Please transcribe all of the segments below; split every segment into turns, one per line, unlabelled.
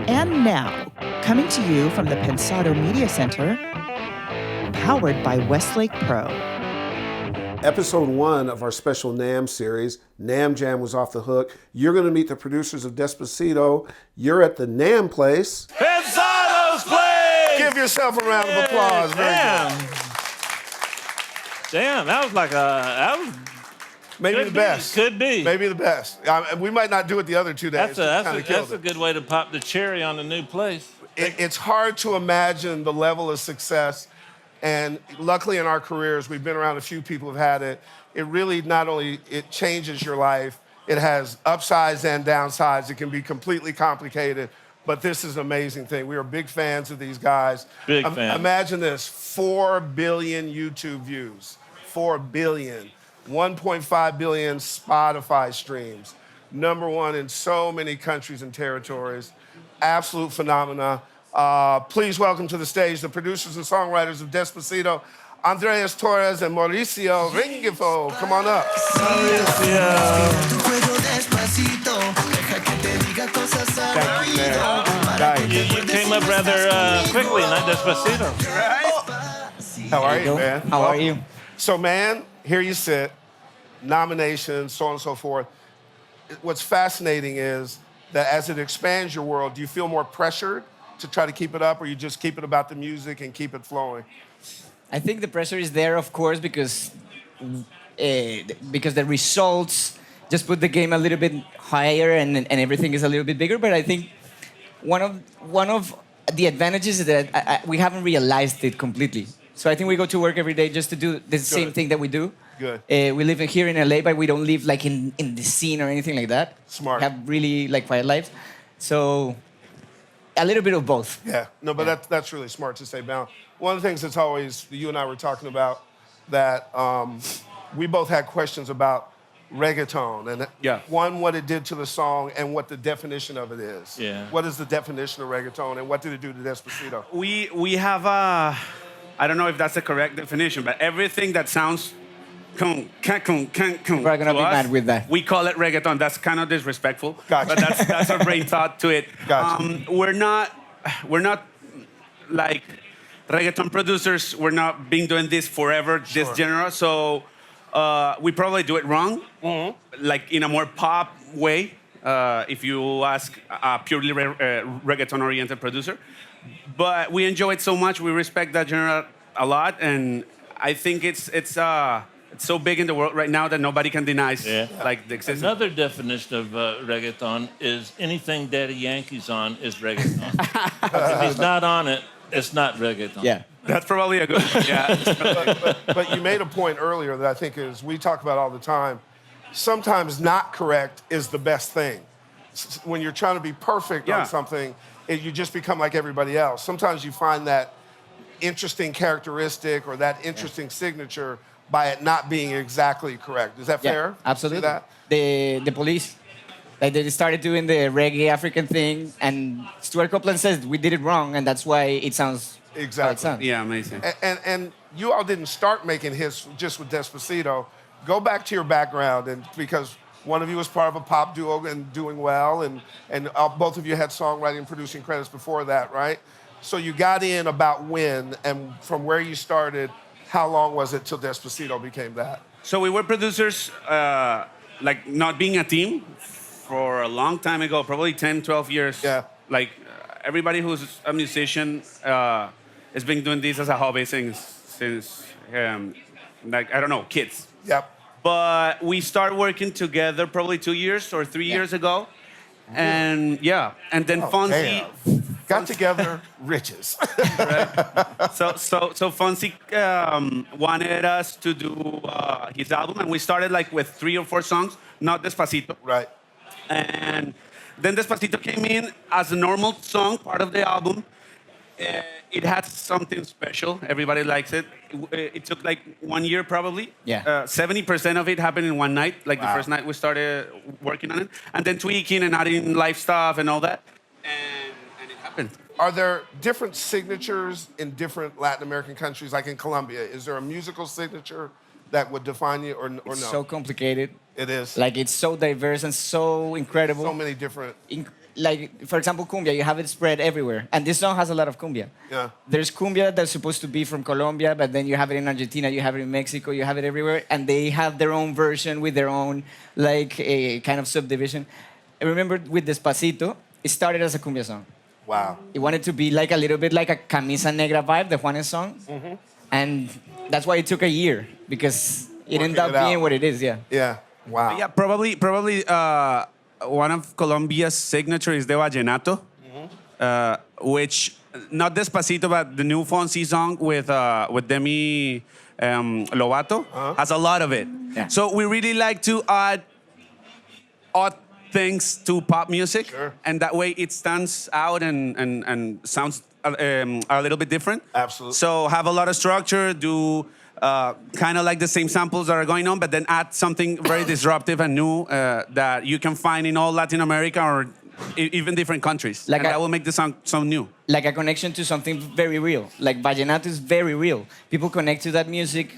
And now, coming to you from the Pensado Media Center, powered by Westlake Pro.
Episode 1 of our special NAMM series, NAMM Jam was off the hook. You're going to meet the producers of Despacito. You're at the NAMM place.
Pensado's place!
Give yourself a round of applause.
Damn, that was like
Maybe the best.
Could be.
Maybe the best. We might not do it the other 2 days.
That's a good way to pop the cherry on the new place.
It's hard to imagine the level of success. And luckily in our careers, we've been around a few people who've had it. It really not only, it changes your life, it has upsides and downsides. It can be completely complicated, but this is an amazing thing. We are big fans of these guys.
Big fans.
Imagine this, 4 billion YouTube views, 4 billion, 1.5 billion Spotify streams, #1 in so many countries and territories, absolute phenomena. Please welcome to the stage the producers and songwriters of Despacito, Andrés Torres and Mauricio Rengifo. Come on up.
You came up rather quickly, not Despacito.
How are you, man?
How are you?
So, man, here you sit, nominations, so on and so forth. What's fascinating is that as it expands your world, do you feel more pressured to try to keep it up, or you just keep it about the music and keep it flowing?
I think the pressure is there, of course, because the results just put the game a little bit higher and everything is a little bit bigger. But I think one of the advantages is that we haven't realized it completely. So I think we go to work every day just to do the same thing that we do.
Good.
We live here in LA, but we don't live like in the scene or anything like that.
Smart.
We have really like quiet lives. So a little bit of both.
Yeah, no, but that's really smart to stay balanced. One of the things that's always, you and I were talking about, that we both had questions about reggaeton, and one, what it did to the song, and what the definition of it is.
Yeah.
What is the definition of reggaeton, and what did it do to Despacito?
We have a, I don't know if that's the correct definition, but everything that sounds we're
gonna be mad with that.
We call it reggaeton. That's kind of disrespectful.
Gotcha.
But that's our brain thought to it.
Gotcha.
We're not like reggaeton producers. We're not been doing this forever, this genre. So we probably do it wrong, like in a more pop way. If you ask a purely reggaeton-oriented producer, but we enjoy it so much. We respect that genre a lot, and I think it's so big in the world right now that nobody can deny like the existence.
Another definition of reggaeton is anything Daddy Yankee's on is reggaeton. If he's not on it, it's not reggaeton.
Yeah.
That's probably a good one. Yeah.
But you made a point earlier that I think is, we talk about all the time, sometimes not correct is the best thing. When you're trying to be perfect on something, you just become like everybody else. Sometimes you find that interesting characteristic or that interesting signature by it not being exactly correct. Is that fair?
Absolutely.
See that?
The police, like they started doing the reggae African thing, and Stuart Copeland says we did it wrong, and that's why it sounds how it
Exactly.
sounds.
Yeah, amazing.
And you all didn't start making hits just with Despacito. Go back to your background, and because one of you was part of a pop duo and doing well, and both of you had songwriting and producing credits before that, right? So you got in about when, and from where you started, how long was it till Despacito became that?
So we were producers, like not being a team for a long time ago, probably 10, 12 years.
Yeah.
Like everybody who's a musician has been doing this as a hobby since like, I don't know, kids.
Yep.
But we started working together probably 2 years or 3 years ago. And and then Fonzie...
Damn. Got together, riches.
So Fonzie wanted us to do his album, and we started like with 3 or 4 songs, not Despacito.
Right.
And then Despacito came in as a normal song, part of the album. It had something special. Everybody likes it. It took like 1 year probably.
Yeah.
70% of it happened in one night, like the first night we started working on it. And then tweaking and adding live stuff and all that. And it happened.
Are there different signatures in different Latin American countries, like in Colombia? Is there a musical signature that would define you, or no?
So complicated.
It is.
Like it's so diverse and so incredible.
So many different.
like for example, cumbia, you have it spread everywhere, and this song has a lot of cumbia.
Yeah.
There's cumbia that's supposed to be from Colombia, but then you have it in Argentina, you have it in Mexico, you have it everywhere, and they have their own version with their own like a kind of subdivision. I remember with Despacito, it started as a cumbia song.
Wow.
It wanted to be like a little bit like a Camisa Negra vibe, the Juanes song, and that's why it took a year because it ended up being what it is. Yeah.
Yeah. Wow.
Yeah, probably one of Colombia's signature is the vallenato, which not Despacito, but the new Fonsi song with Demi Lovato has a lot of it.
Yeah.
So we really like to add odd things to pop music, and that way it stands out and sounds a little bit different.
Absolutely.
So have a lot of structure, do kind of like the same samples that are going on, but then add something very disruptive and new that you can find in all Latin America or even different countries.
Like
and that will make the song so new.
Like a connection to something very real. Like vallenato is very real. People connect to that music,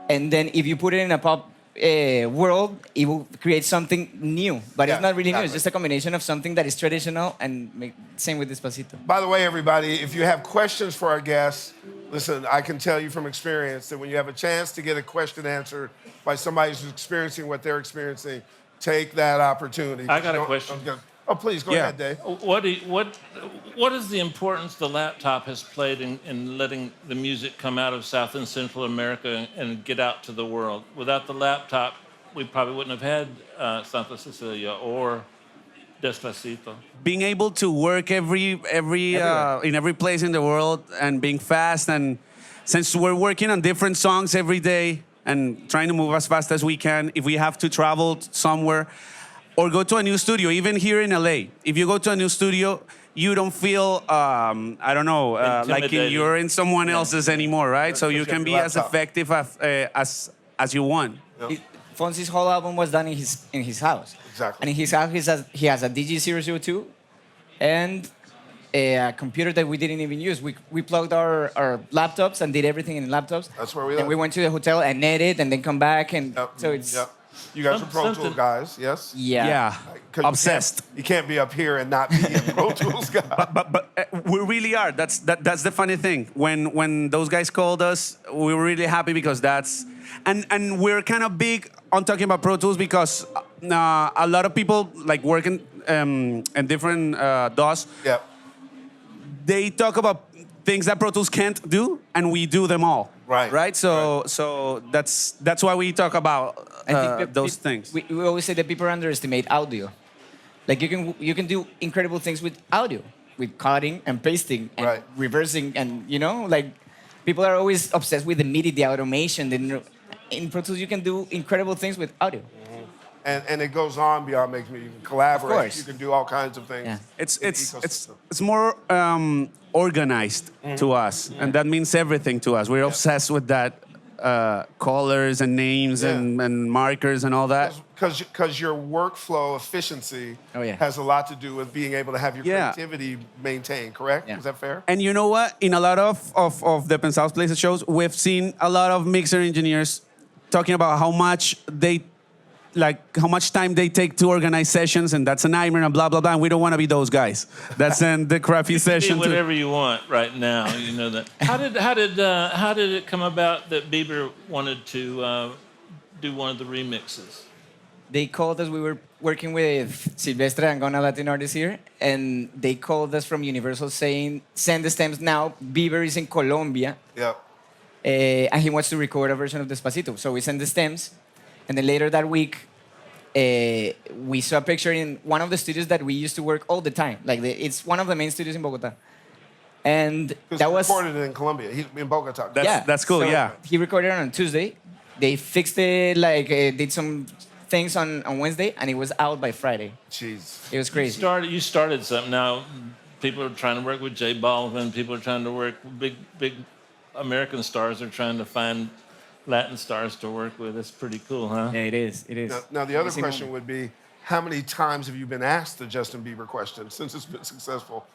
and then if you put it in a pop world, it will create something new. But it's not really new. It's just a combination of something that is traditional and same with Despacito.
By the way, everybody, if you have questions for our guests, listen, I can tell you from experience that when you have a chance to get a question answered by somebody who's experiencing what they're experiencing, take that opportunity.
I got a question.
Oh, please, go ahead, Dave.
What is the importance the laptop has played in letting the music come out of South and Central America and get out to the world? Without the laptop, we probably wouldn't have had Santa Cecilia or Despacito.
Being able to work in every place in the world and being fast, and since we're working on different songs every day and trying to move as fast as we can, if we have to travel somewhere or go to a new studio, even here in LA, if you go to a new studio, you don't feel like you're in someone else's anymore, right? So you can be as effective as you want.
Fonsi's whole album was done in his house.
Exactly.
And in his house, he has a DG002 and a computer that we didn't even use. We plugged our laptops and did everything in laptops.
That's where we
And
live.
we went to the hotel and edit and then come back. And so it's...
Yep. You guys are Pro Tool guys, yes?
Yeah.
'Cause
Obsessed.
You can't be up here and not be a Pro Tools guy.
But we really are. That's the funny thing. When those guys called us, we were really happy because and we're kind of big on talking about Pro Tools because a lot of people like working in different DAWs.
Yep.
They talk about things that Pro Tools can't do, and we do them all.
Right.
Right. So that's why we talk about those things.
We always say that people underestimate audio. Like you can do incredible things with audio, with cutting and pasting and reversing, and like people are always obsessed with the MIDI, the automation. Then in Pro Tools you can do incredible things with audio.
And it goes on beyond making music. You can collaborate.
Of course.
You can do all kinds of things.
Yeah.
It's more organized to us, and that means everything to us. We're obsessed with that. Colors and names and markers and all that.
Because your workflow efficiency has a lot to do with being able to have your creativity maintained, correct?
Yeah.
Is that fair?
And you know what? In a lot of the Pensado Places shows, we've seen a lot of mixer engineers talking about how much time they take to organize sessions, and that's a nightmare and blah blah blah. And we don't want to be those guys. That's in the crappy session.
Do whatever you want right now. You know that. How did it come about that Bieber wanted to do one of the remixes?
They called us. We were working with Silvestre and Gona Latin artists here, and they called us from Universal saying, "Send the stems now. Bieber is in Colombia,
Yep.
and he wants to record a version of Despacito." So we sent the stems. And then later that week, we saw a picture in one of the studios that we used to work all the time. Like it's one of the main studios in Bogota. And that was
recorded in Colombia, in Bogota.
That's cool.
So he recorded it on Tuesday. They fixed it, did some things on Wednesday, and it was out by Friday.
Jeez.
It was crazy.
You started something. Now people are trying to work with J Balvin. People are trying to work big American stars are trying to find Latin stars to work with. It's pretty cool, huh?
Yeah, it is. It is.
Now the other question would be, how many times have you been asked the Justin Bieber question since it's been successful?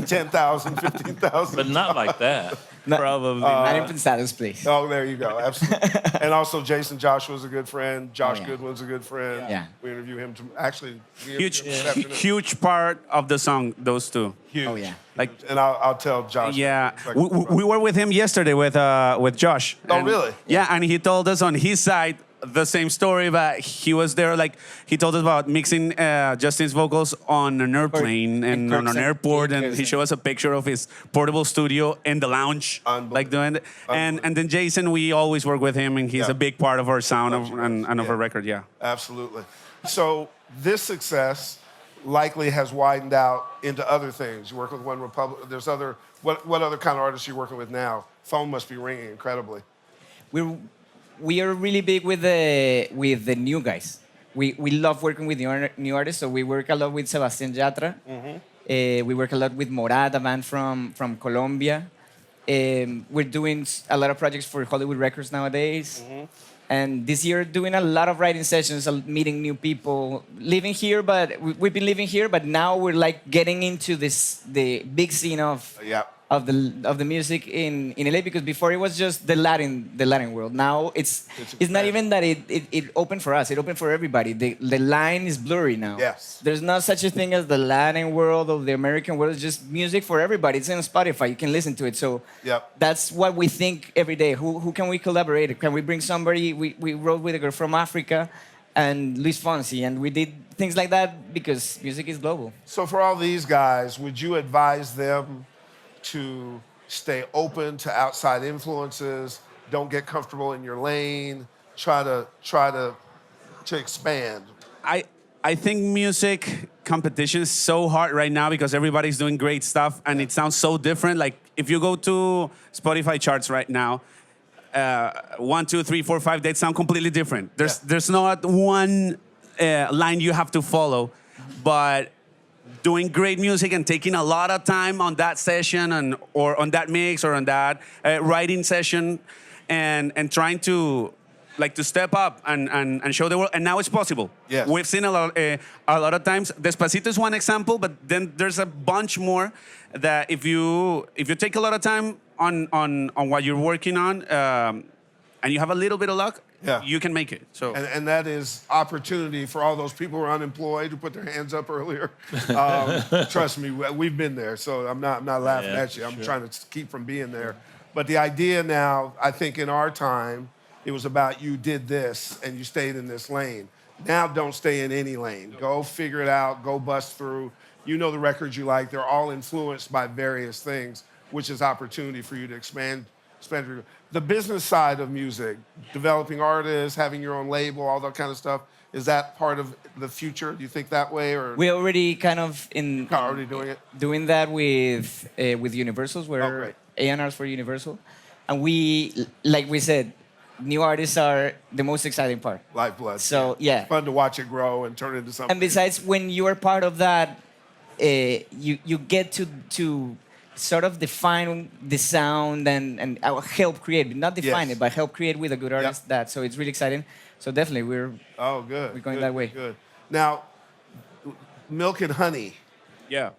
10,000, 15,000.
But not like that.
Probably.
Not in Pensado's place.
Oh, there you go. Absolutely. And also, Jason Joshua's a good friend. Josh
yeah.
Goodwin's a good friend.
Yeah.
We interview him. Actually,
Huge part of the song, those two.
Huge.
Oh, yeah.
Like,
And I'll tell Josh.
yeah,
Like,
we were with him yesterday with Josh.
Oh,
And-
really?
Yeah, and he told us on his side the same story, but he was there. Like he told us about mixing Justin's vocals on an airplane and on an airport, and he showed us a picture of his portable studio in the lounge, like doing it. And then Jason, we always work with him, and he's
Yeah.
a big part of our sound and of our record. Yeah.
Absolutely. So this success likely has widened out into other things. You work with One Republic. There's other. What other kind of artists are you working with now? Phone must be ringing incredibly.
We are really big with the new guys. We love working with new artists, so we work a lot with Sebastián Yatra. We work a lot with Morat, a band from Colombia. We're doing a lot of projects for Hollywood Records nowadays. And this year, doing a lot of writing sessions, meeting new people, living here. But we've been living here, but now we're like getting into the big scene of
Yeah.
of the music in LA, because before it was just the Latin world. Now it's not even that it opened for us. It opened for everybody. The line is blurry now.
Yes.
There's not such a thing as the Latin world or the American world. It's just music for everybody. It's on Spotify. You can listen to it. So
Yep.
that's what we think every day. Who can we collaborate? Can we bring somebody? We wrote with a girl from Africa and Luis Fonsi, and we did things like that because music is global.
So for all these guys, would you advise them to stay open to outside influences? Don't get comfortable in your lane. Try to expand.
I think music competition is so hard right now because everybody's doing great stuff and it sounds so different. Like if you go to Spotify charts right now, 1, 2, 3, 4, 5, they sound completely different. There's not one line you have to follow, but doing great music and taking a lot of time on that session or on that mix or on that writing session and trying to step up and show the world. And now it's possible.
Yes.
We've seen a lot of times. Despacito is one example, but then there's a bunch more that if you take a lot of time on what you're working on and you have a little bit of luck,
Yeah.
you can make it. So
And that is opportunity for all those people who are unemployed who put their hands up earlier. Trust me, we've been there. So I'm not laughing
Yeah,
at you. I'm
sure.
trying to keep from being there. But the idea now, I think in our time, it was about you did this and you stayed in this lane. Now don't stay in any lane. Go figure it out. Go bust through. You know the records you like. They're all influenced by various things, which is opportunity for you to expand. The business side of music, developing artists, having your own label, all that kind of stuff, is that part of the future? Do you think that way, or
We already kind of
already doing it?
doing that with Universals, where
great.
A&Rs for Universal, and we, like we said, new artists are the most exciting part.
Lifeblood.
So yeah,
Fun to watch it grow and turn into something.
and besides, when you are part of that, you get to sort of define the sound and help create, not define
Yes.
it, but help create with a good artist. That so it's really exciting. So definitely we're
Oh, good.
We're going
good,
that way.
Good. Now, Milk and Honey.
yeah.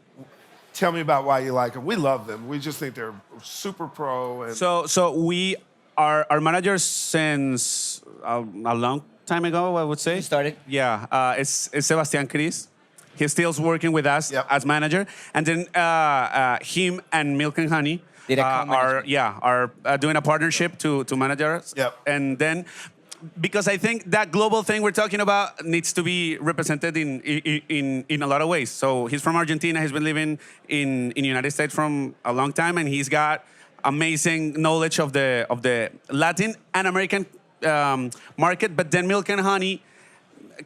Tell me about why you like them. We love them. We just think they're super pro. And
So we are our managers since a long time ago, I would say.
You started?
Yeah, it's Sebastián Cris. He's still working with us
Yep.
as manager, and then him and Milk and Honey
Did a
are
co-management.
doing a partnership to manage us.
Yep.
And then because I think that global thing we're talking about needs to be represented in a lot of ways. So he's from Argentina. He's been living in the United States from a long time, and he's got amazing knowledge of the Latin and American market. But then Milk and Honey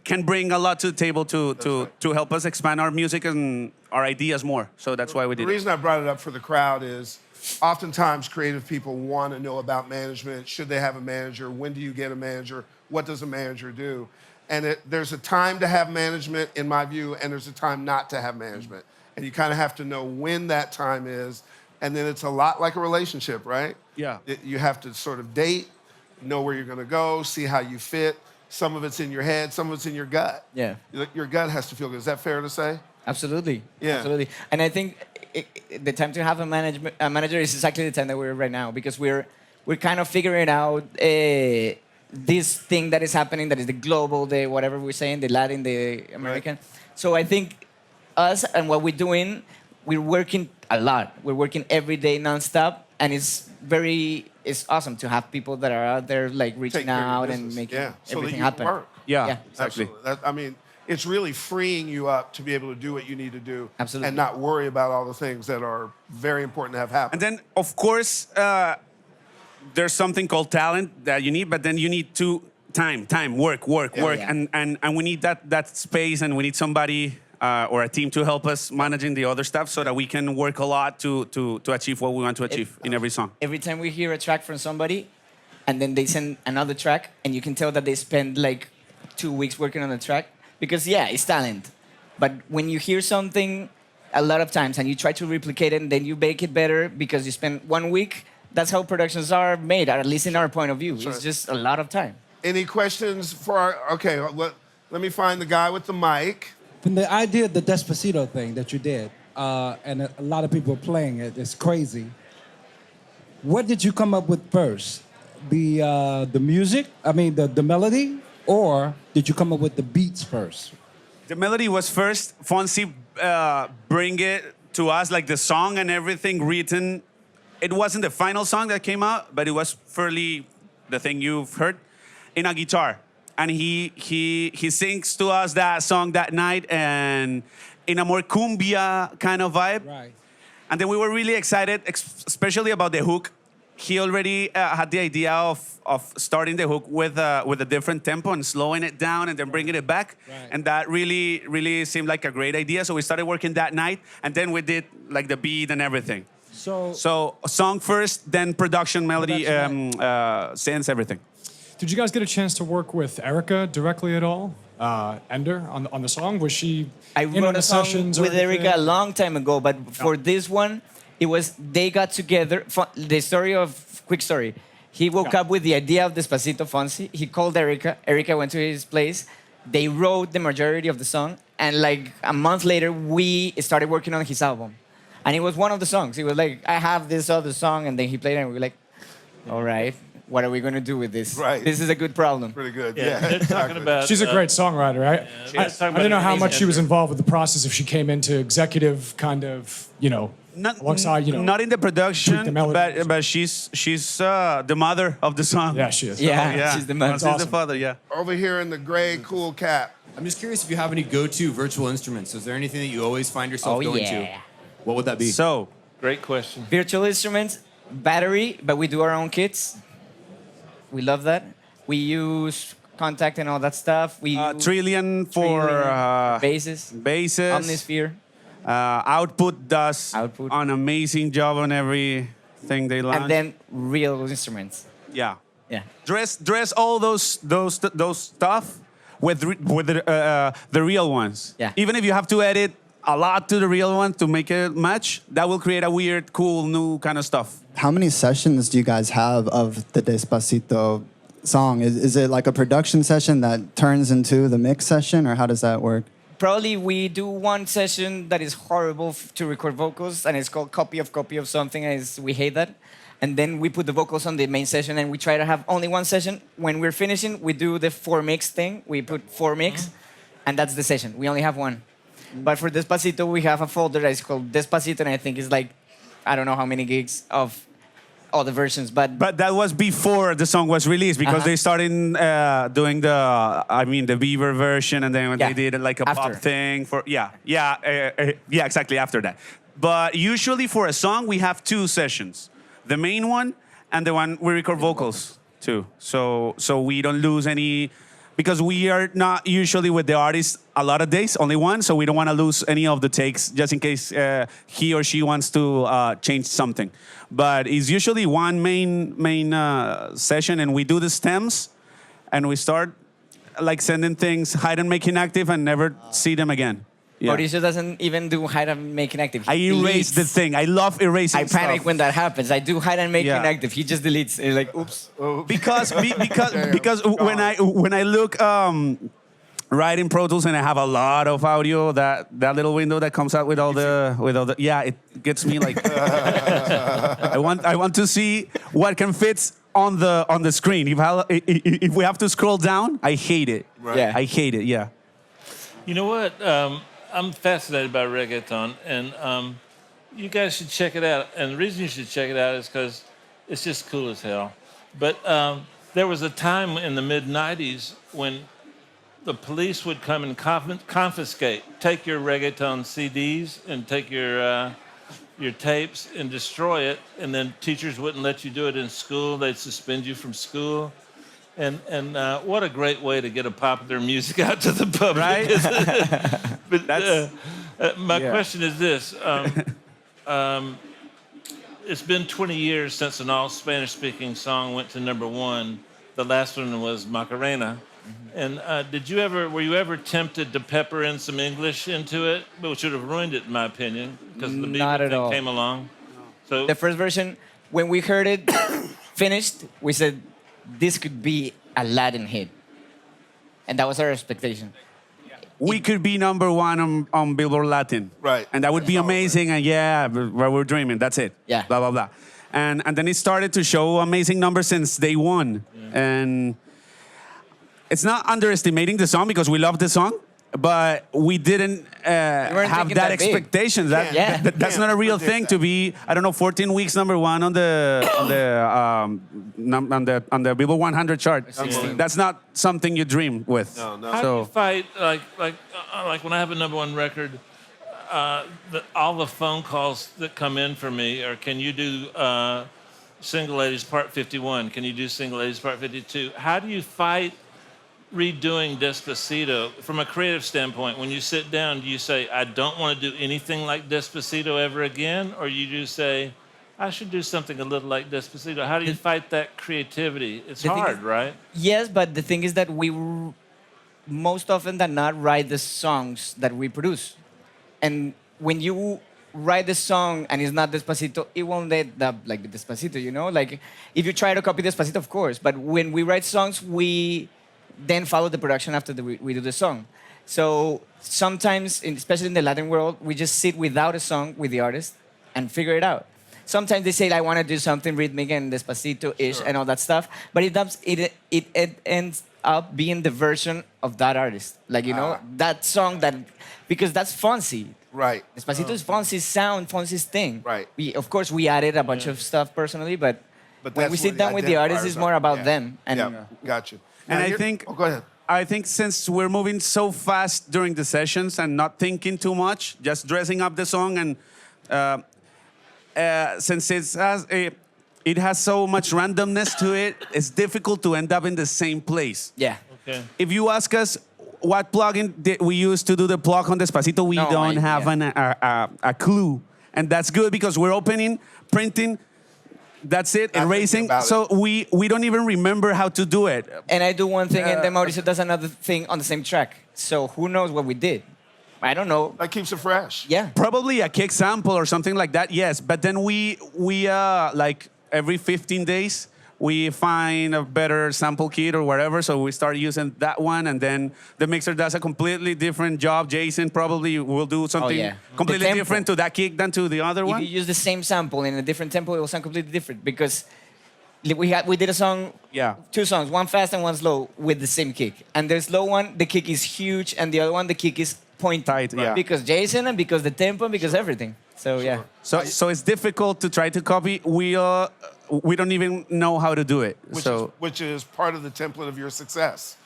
can bring a lot to the table to help us expand our music and our ideas more. So that's why we
the
did it.
reason I brought it up for the crowd is oftentimes creative people want to know about management. Should they have a manager? When do you get a manager? What does a manager do? And there's a time to have management, in my view, and there's a time not to have management. And you kind of have to know when that time is. And then it's a lot like a relationship, right?
Yeah.
You have to sort of date, know where you're going to go, see how you fit. some of it's in your head, some of it's in your gut.
Yeah.
Your gut has to feel good. Is that fair to say?
Absolutely.
Yeah.
Absolutely. And I think the time to have a manager is exactly the time that we're right now, because we're kind of figuring out this thing that is happening, that is the global, the whatever we're saying, the Latin, the American. Right. So I think us and what we're doing, we're working a lot. We're working every day nonstop, and it's awesome to have people that are out there like reaching out and making everything happen.
Work.
Yeah,
exactly. I mean, it's really freeing you up to be able to do what you need to do.
Absolutely.
And not worry about all the things that are very important to have happen.
And then, of course, there's something called talent that you need, but then you need time, work.
Yeah.
And we need that space, and we need somebody or a team to help us managing the other stuff so that we can work a lot to achieve what we want to achieve in every song.
Every time we hear a track from somebody, and then they send another track, and you can tell that they spend like 2 weeks working on the track, because it's talent. But when you hear something a lot of times and you try to replicate it and then you make it better because you spend 1 week, that's how productions are made, at least in our point of view.
Sure.
It's just a lot of time.
Any questions for okay, let me find the guy with the mic.
From the idea of the Despacito thing that you did, and a lot of people are playing it, it's crazy. What did you come up with first? The music, the melody, or did you come up with the beats first?
The melody was first. Fonzie bring it to us, like the song and everything written. It wasn't the final song that came out, but it was fairly the thing you've heard in a guitar. And he sings to us that song that night, and in a more cumbia kind of vibe.
Right.
And then we were really excited, especially about the hook. He already had the idea of starting the hook with a different tempo and slowing it down and then bringing it back.
Right.
And that really seemed like a great idea. So we started working that night, and then we did like the beat and everything. So song first, then production, melody, synths, everything.
Did you guys get a chance to work with Erica directly at all? Ender on the song? Was she
I
in on
wrote
the
a song
sessions or
with
anything?
Erica a long time ago, but for this one, it was they got together. Quick story. He woke up with the idea of Despacito Fonzie. He called Erica. Erica went to his place. They wrote the majority of the song, and like a month later, we started working on his album. And it was one of the songs. He was like, I have this other song, and then he played it, and we were like, all right, what are we going to do with this?
Right.
This is a good problem.
Pretty good.
Yeah, they're talking about.
She's a great songwriter, right? I didn't know how much she was involved with the process, if she came into executive kind of, alongside,
Not in the production,
tweak the melody.
but she's the mother of the song.
Yeah, she is.
Yeah, she's the man.
She's the father, yeah.
Over here in the gray cool cap.
I'm just curious if you have any go-to virtual instruments. Is there anything that you always find yourself going to? What would that be?
So,
Great question.
Virtual instruments, battery, but we do our own kits. We love that. We use Contact and all that stuff. We use
Trillion for
basses.
basses.
Omnisphere.
Output does
Output.
an amazing job on everything they launch.
And then real instruments.
Yeah.
Yeah.
Dress all those stuff with the real ones.
Yeah.
Even if you have to edit a lot to the real one to make it match, that will create a weird, cool, new kind of stuff.
How many sessions do you guys have of the Despacito song? Is it like a production session that turns into the mix session, or how does that work?
Probably we do one session that is horrible to record vocals, and it's called copy of something, and we hate that. And then we put the vocals on the main session, and we try to have only one session. When we're finishing, we do the 4 mix thing. We put 4 mix, and that's the session. We only have one. But for Despacito, we have a folder that is called Despacito, and I think it's like, I don't know how many gigs of all the versions. But
that was before the song was released, because they started doing the Beaver version, and then they did like a pop thing for exactly after that. But usually for a song, we have 2 sessions, the main one and the one we record vocals too. So we don't lose any. Because we are not usually with the artist a lot of days, only one, so we don't want to lose any of the takes just in case he or she wants to change something. But it's usually one main session, and we do the stems, and we start like sending things, hide and making active, and never see them again. Yeah.
Mauricio doesn't even do hide and make inactive.
I erase the thing. I love erasing
I panic
stuff.
when that happens. I do hide and make
Yeah.
inactive. He just deletes. It's like, oops.
Because when I look right in Pro Tools and I have a lot of audio, that little window that comes out with all the yeah, it gets me like I want to see what can fit on the screen. If we have to scroll down, I hate it.
Right. Yeah.
I hate it. Yeah.
You know what? I'm fascinated by reggaeton, and you guys should check it out. And the reason you should check it out is because it's just cool as hell. But there was a time in the mid-'90s when the police would come and confiscate, take your reggaeton CDs and take your tapes and destroy it, and then teachers wouldn't let you do it in school. They'd suspend you from school. And what a great way to get a popular music out to the public.
Right?
But my question is this. It's been 20 years since an all Spanish-speaking song went to #1. The last one was Macarena. And were you ever tempted to pepper in some English into it, which would have ruined it, in my opinion, because the
Not at all.
came along? So
The first version, when we heard it finished, we said, this could be a Latin hit. And that was our expectation.
We could be #1 on Billboard Latin.
Right.
And that would be amazing. And yeah, we're dreaming. That's it.
Yeah.
Blah, blah, blah. And then it started to show amazing numbers since day one. Yeah. And it's not underestimating the song because we love the song, but we didn't have that expectation. That's not a real thing to be, I don't know, 14 weeks #1 on the Billboard 100 chart. That's not something you dream with.
No.
How do you fight, like when I have a #1 record, all the phone calls that come in for me are, can you do Single Ladies Part 51? Can you do Single Ladies Part 52? How do you fight redoing Despacito from a creative standpoint? When you sit down, do you say, I don't want to do anything like Despacito ever again? Or you do say, I should do something a little like Despacito? How do you fight that creativity? It's hard, right?
Yes, but the thing is that we most often than not write the songs that we produce. And when you write the song and it's not Despacito, it won't end up like Despacito, you know? Like, if you try to copy Despacito, of course. But when we write songs, we then follow the production after we do the song. So sometimes, especially in the Latin world, we just sit without a song with the artist and figure it out. Sometimes they say, I want to do something rhythmic and Despacito-ish and all that stuff, but it ends up being the version of that artist. Like, you know, that song because that's Fonzie.
Right.
Despacito is Fonzie's sound, Fonzie's thing.
Right.
Of course, we added a bunch of stuff personally, but when
that's
we sit
where
down with the artist, it's more about them. And
got you.
And
Now,
I think,
go ahead.
I think since we're moving so fast during the sessions and not thinking too much, just dressing up the song, and since it has so much randomness to it, it's difficult to end up in the same place.
Yeah.
Okay.
If you ask us what plugin did we use to do the plug on Despacito, we don't have a clue. And that's good because we're opening, printing, that's it, erasing. So we don't even remember how to do it.
And I do one thing, and then Mauricio does another thing on the same track. So who knows what we did? I don't know.
That keeps it fresh.
Yeah.
Probably a kick sample or something like that, yes. But then we like every 15 days, we find a better sample kit or whatever, so we start using that one, and then the mixer does a completely different job. Jason probably will do something completely different to that kick than to the other one.
If you use the same sample in a different tempo, it will sound completely different because we did a song, two songs, one fast and one slow with the same kick. And the slow one, the kick is huge, and the other one, the kick is point tight. Because Jason and because the tempo and because everything. So yeah.
So it's difficult to try to copy. We don't even know how to do it.
Which is part of the template of your success,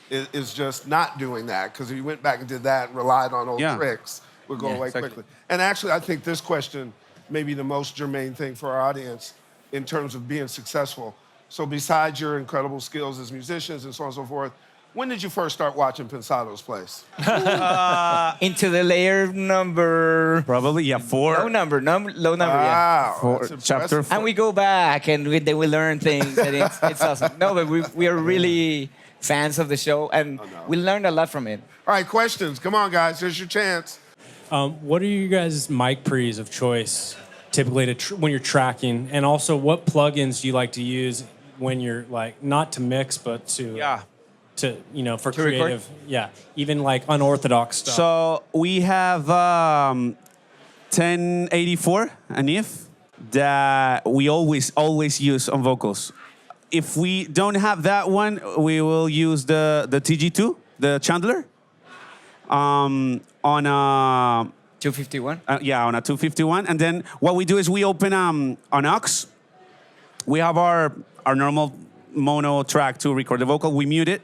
is just not doing that. Because if you went back and did that and relied on old tricks, would go away quickly. And actually, I think this question may be the most germane thing for our audience in terms of being successful. So besides your incredible skills as musicians and so on and so forth, when did you first start watching Pensado's Place?
Into the layer number...
Probably, 4.
Low number,
Wow,
yeah.
4, chapter 4.
And we go back and we learn things. And it's awesome. No, but we are really fans of the show, and we learned a lot from it.
All right, questions. Come on, guys. Here's your chance.
What are you guys' mic pre's of choice typically when you're tracking? And also, what plugins do you like to use when you're like not to mix, but to for
To record?
creative, even like unorthodox stuff?
So we have 1084 an if that we always use on vocals. If we don't have that one, we will use the TG2, the Chandler, on a
251.
on a 251. And then what we do is we open an aux. We have our normal mono track to record the vocal. We mute it.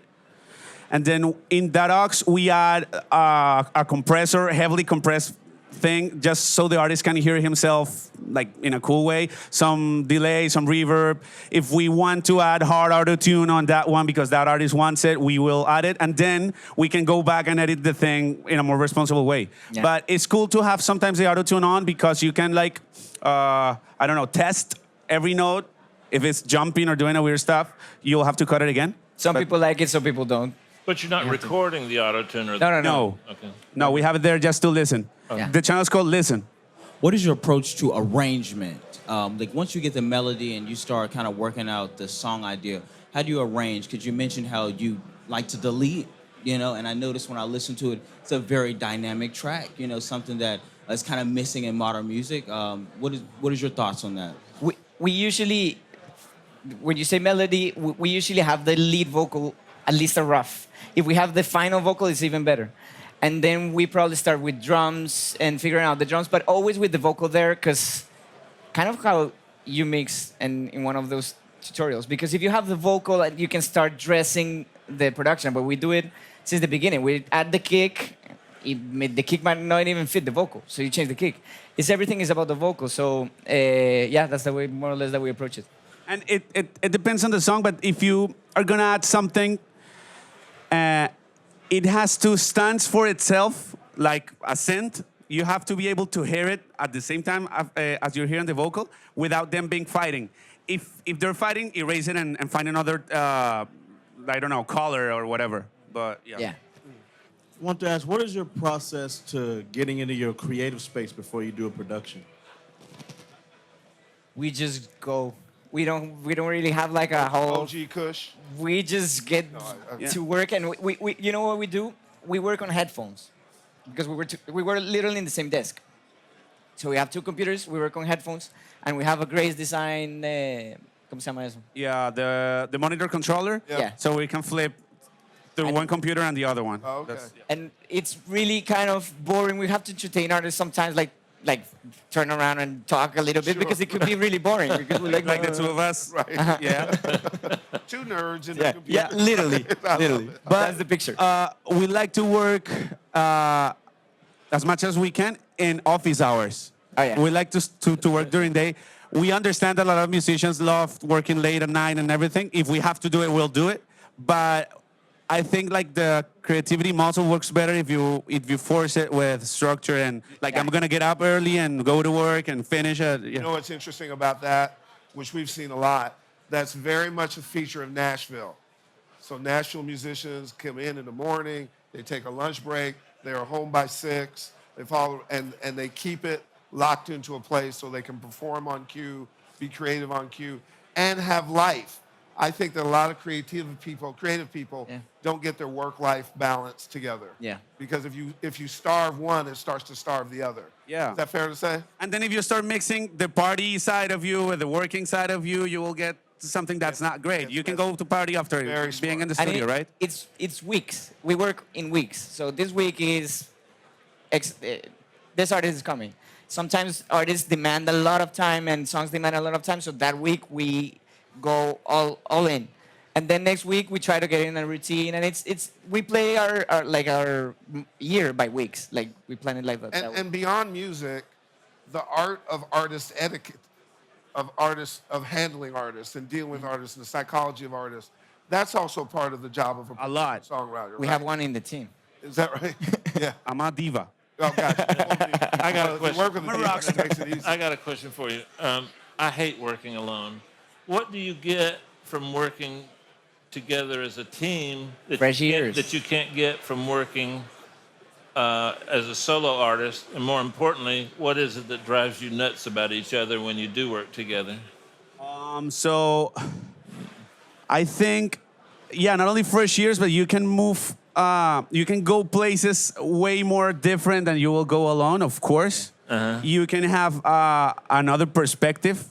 And then in that aux, we add a compressor, heavily compressed thing, just so the artist can hear himself like in a cool way. Some delay, some reverb. If we want to add hard auto-tune on that one because that artist wants it, we will add it. And then we can go back and edit the thing in a more responsible way. Yeah. But it's cool to have sometimes the auto-tune on because you can like, test every note. If it's jumping or doing a weird stuff, you'll have to cut it again.
Some people like it, some people don't.
But you're not recording the auto-tune? Or
No.
Okay.
No, we have it there just to listen.
Yeah.
The channel's called Listen.
What is your approach to arrangement? Like once you get the melody and you start kind of working out the song idea, how do you arrange? Because you mentioned how you like to delete, and I noticed when I listen to it, it's a very dynamic track, something that is kind of missing in modern music. What is your thoughts on that?
We usually, when you say melody, we usually have the lead vocal, at least a rough. If we have the final vocal, it's even better. And then we probably start with drums and figuring out the drums, but always with the vocal there, because kind of how you mix in one of those tutorials. Because if you have the vocal, you can start dressing the production, but we do it since the beginning. We add the kick. The kick might not even fit the vocal, so you change the kick. Everything is about the vocal. So that's the way more or less that we approach it.
And it depends on the song, but if you are gonna add something, it has to stand for itself, like a synth. You have to be able to hear it at the same time as you're hearing the vocal without them being fighting. If they're fighting, erase it and find another, color or whatever. But yeah.
I want to ask, what is your process to getting into your creative space before you do a production?
We just go. We don't really have like a whole
OG Kush.
We just get to work, and we you know what we do? We work on headphones because we were literally in the same desk. So we have two computers. We work on headphones, and we have a Grace Design. ¿Cómo se llama eso?
Yeah, the monitor controller.
Yeah.
So we can flip through one computer and the other one.
Oh, okay.
And it's really kind of boring. We have to entertain artists sometimes, like turn around and talk a little bit because it could be really boring. Because we're
like the two of us.
Right.
Yeah.
Two nerds in the computer.
Yeah, literally.
But
that's the picture.
We like to work as much as we can in office hours.
Oh, yeah.
We like to work during day. We understand that a lot of musicians love working late at night and everything. If we have to do it, we'll do it. But I think like the creativity muscle works better if you force it with structure and I'm gonna get up early and go to work and finish it.
You know what's interesting about that, which we've seen a lot, that's very much a feature of Nashville. So Nashville musicians come in the morning, they take a lunch break, they are home by 6, they follow and they keep it locked into a place so they can perform on cue, be creative on cue, and have life. I think that a lot of creative people don't get their work-life balance together.
Yeah.
Because if you starve one, it starts to starve the other.
Yeah.
Is that fair to say?
And then if you start mixing the party side of you with the working side of you, you will get something that's not great. You can go to party after being in the studio, right?
It's weeks. We work in weeks. So this week is this artist is coming. Sometimes artists demand a lot of time and songs demand a lot of time. So that week we go all in, and then next week we try to get in a routine, and it's we play our year by weeks, like we plan it like that.
And beyond music, the art of artist etiquette, of handling artists and dealing with artists, and the psychology of artists, that's also part of the job of a
lot
songwriter.
We have one in the team.
Is that right? Yeah.
I'm a diva.
Oh, gotcha.
I got a question.
Work with the diva, that makes it easy.
I got a question for you. I hate working alone. What do you get from working together as a team that you can't get from working as a solo artist? And more importantly, what is it that drives you nuts about each other when you do work together?
So I think, yeah, not only fresh years, but you can move, you can go places way more different than you will go alone, of course. You can have another perspective.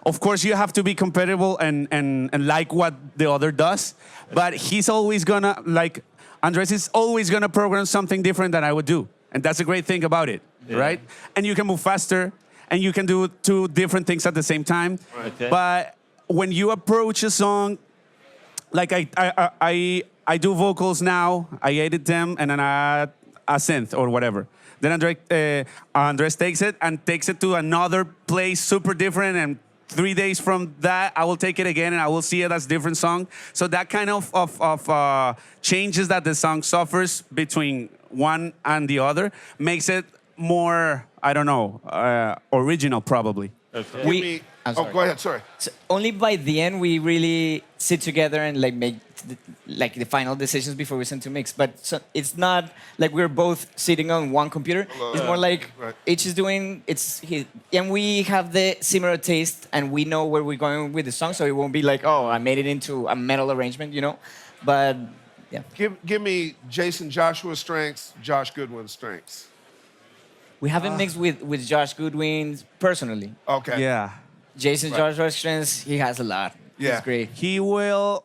Of course, you have to be compatible and like what the other does. But he's always gonna, like, Andres is always gonna program something different than I would do. And that's a great thing about it, right? And you can move faster, and you can do two different things at the same time.
Okay.
But when you approach a song, like I do vocals now, I edit them, and then I add a synth or whatever. Then Andres takes it and takes it to another place super different, and 3 days from that, I will take it again and I will see it as a different song. So that kind of changes that the song suffers between one and the other makes it more, I don't know, original probably.
Okay.
Go ahead, sorry.
So only by the end we really sit together and like make the final decisions before we send to mix. But so it's not like we're both sitting on one computer. It's more like each is doing and we have the similar taste and we know where we're going with the song, so it won't be like, oh, I made it into a metal arrangement, you know. But yeah.
Give me Jason Joshua's strengths, Josh Goodwin's strengths.
We haven't mixed with Josh Goodwin personally.
Okay.
Yeah.
Jason Joshua's strengths, he has a lot.
Yeah.
He's great.
He will.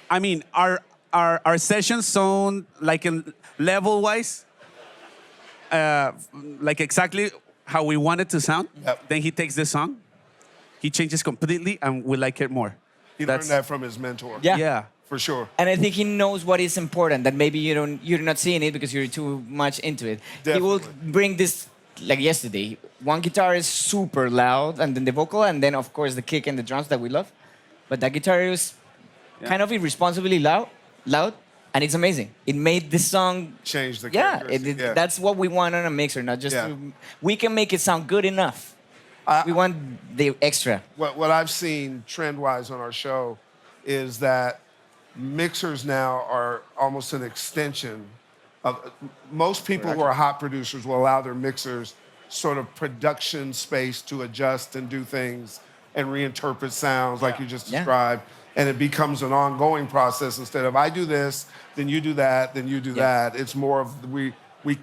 I mean, our sessions sound like in level wise, like exactly how we want it to sound.
Yep.
Then he takes the song, he changes completely, and we like it more.
He learned that from his mentor.
Yeah.
For sure.
And I think he knows what is important that maybe you're not seeing it because you're too much into it.
Definitely.
He will bring this, like yesterday, one guitar is super loud and then the vocal and then of course the kick and the drums that we love. But that guitar is kind of irresponsibly loud and it's amazing. It made this song
change the
characteristics. That's what we want on a mixer, not just we can make it sound good enough. We want the extra.
What I've seen trend-wise on our show is that mixers now are almost an extension of most people who are hot producers will allow their mixers sort of production space to adjust and do things and reinterpret sounds like you just described. And it becomes an ongoing process instead of I do this, then you do that, then you do that. It's more of we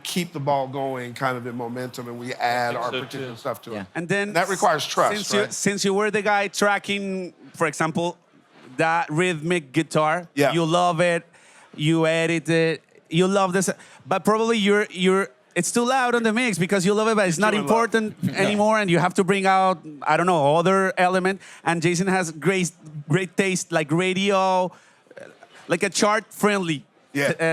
keep the ball going kind of in momentum and we add our particular stuff to it.
And then
that requires trust,
since you were the guy tracking, for example, that rhythmic guitar, you love it, you edit it, you love this, but probably it's too loud on the mix because you love it, but it's not important anymore, and you have to bring out, I don't know, other element. And Jason has great taste, like radio, like a chart-friendly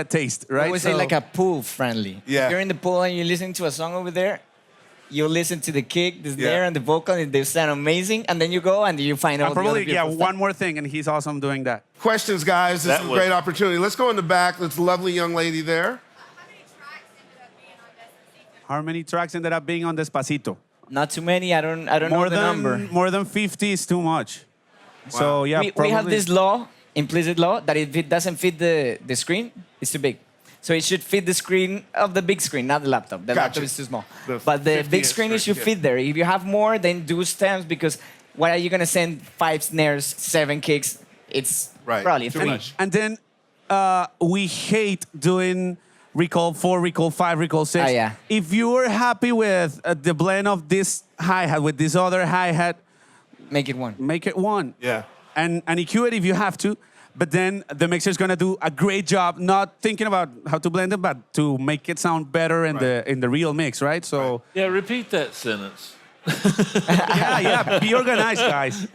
taste, right?
I would say like a pool-friendly.
Yeah.
You're in the pool and you're listening to a song over there, you listen to the kick, there, and the vocal, and they sound amazing, and then you go and you find out
probably,
the other beautiful
one more thing, and he's awesome doing that.
Questions, guys. This is a great opportunity. Let's go in the back. This lovely young lady there.
How many tracks ended up being on Despacito?
Not too many. I don't know the number.
More than 50 is too much. Wow. So yeah,
we have this law, implicit law, that if it doesn't fit the screen, it's too big. So it should fit the screen of the big screen, not the laptop. The laptop is too small. But the big screen, it should fit there. If you have more, then do stems because why are you gonna send 5 snares, 7 kicks? It's probably
too
3.
much.
And then we hate doing recall 4, recall 5, recall 6. If you are happy with the blend of this hi-hat with this other hi-hat,
make it 1.
Make it 1.
Yeah.
And EQ it if you have to. But then the mixer's gonna do a great job, not thinking about how to blend it, but to make it sound better in the real mix, right? So
repeat that sentence.
Be organized, guys.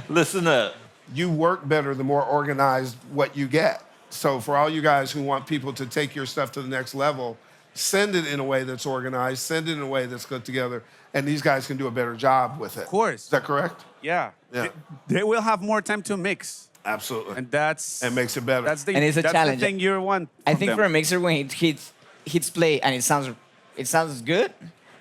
Listen up.
You work better the more organized what you get. So for all you guys who want people to take your stuff to the next level, send it in a way that's organized, send it in a way that's put together, and these guys can do a better job with it.
Of course.
Is that correct?
Yeah.
Yeah.
They will have more time to mix.
Absolutely.
And that's...
It makes it better.
That's the,
and it's a
that's
challenge.
the thing you want.
I think for a mixer, when it hits play and it sounds good,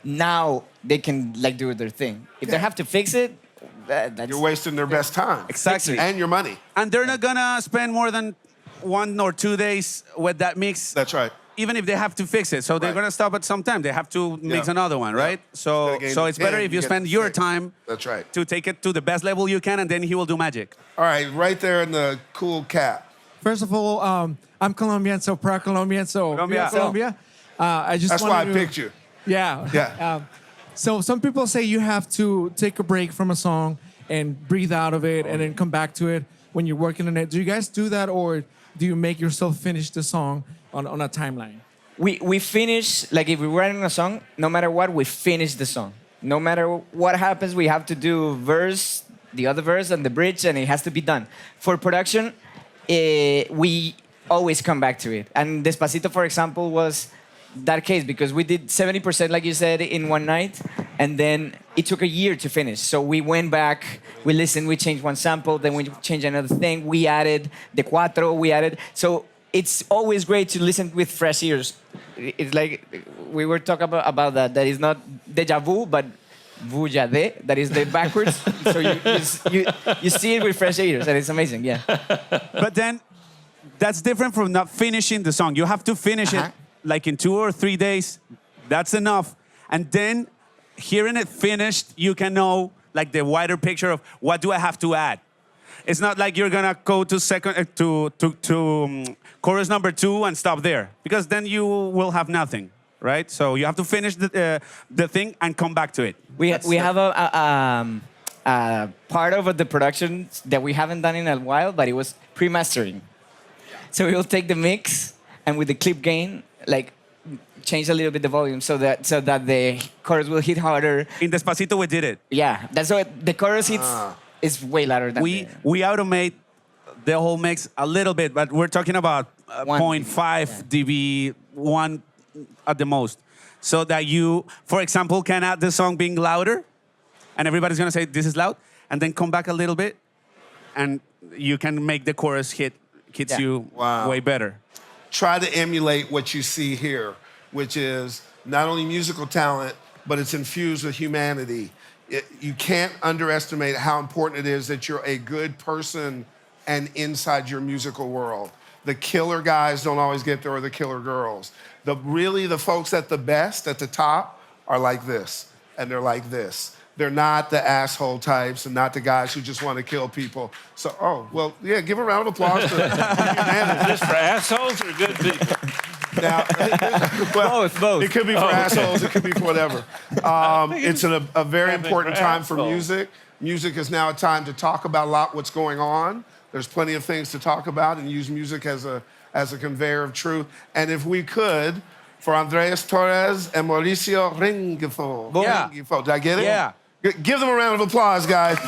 now they can like do their thing. If they have to fix it, that's...
You're wasting their best time.
Exactly.
And your money.
And they're not gonna spend more than 1 or 2 days with that mix.
That's right.
even if they have to fix it, so they're gonna stop at some time. They have to mix another one, right? So it's better if you spend your time.
That's right.
To take it to the best level you can, and then he will do magic.
All right, right there in the cool cap.
First of all, I'm Colombian, so proud Colombian, so
Colombia.
Colombia. I just
That's why I picked you.
Yeah.
Yeah.
So some people say you have to take a break from a song and breathe out of it and then come back to it when you're working on it. Do you guys do that, or do you make yourself finish the song on a timeline?
We finish, like if we're writing a song, no matter what, we finish the song. No matter what happens, we have to do verse, the other verse, and the bridge, and it has to be done. For production, we always come back to it. And Despacito, for example, was that case because we did 70%, like you said, in one night, and then it took a year to finish. So we went back, we listened, we changed one sample, then we changed another thing, we added the cuatro, we added. So it's always great to listen with fresh ears. It's like we were talking about that. That is not deja vu, but vu ya de. That is the backwards. So you see it with fresh ears, and it's amazing. Yeah.
But then that's different from not finishing the song. You have to finish it like in 2 or 3 days. That's enough. And then hearing it finished, you can know like the wider picture of what do I have to add. It's not like you're gonna go to chorus number 2 and stop there, because then you will have nothing, right? So you have to finish the thing and come back to it.
We have a part of the production that we haven't done in a while, but it was pre-mastering. So we'll take the mix and with the clip gain, like change a little bit the volume so that the chorus will hit harder.
In Despacito, we did it.
Yeah, that's why the chorus hits is way louder than
we automate the whole mix a little bit, but we're talking about 0.5 dB, 1 at the most, so that you, for example, can add the song being louder, and everybody's gonna say this is loud, and then come back a little bit, and you can make the chorus hits you way better.
Try to emulate what you see here, which is not only musical talent, but it's infused with humanity. You can't underestimate how important it is that you're a good person and inside your musical world. The killer guys don't always get there, or the killer girls. Really, the folks at the best, at the top, are like this, and they're like this. They're not the asshole types and not the guys who just want to kill people. So, give a round of applause to humanity.
Just for assholes or good people?
Now,
both.
It could be for assholes. It could be for whatever. It's a very important time for music. Music is now a time to talk about what's going on. There's plenty of things to talk about, and use music as a conveyor of truth. And if we could, for Andrés Torres and Mauricio Rengifo.
Yeah.
Did I get it?
Yeah.
Give them a round of applause, guys.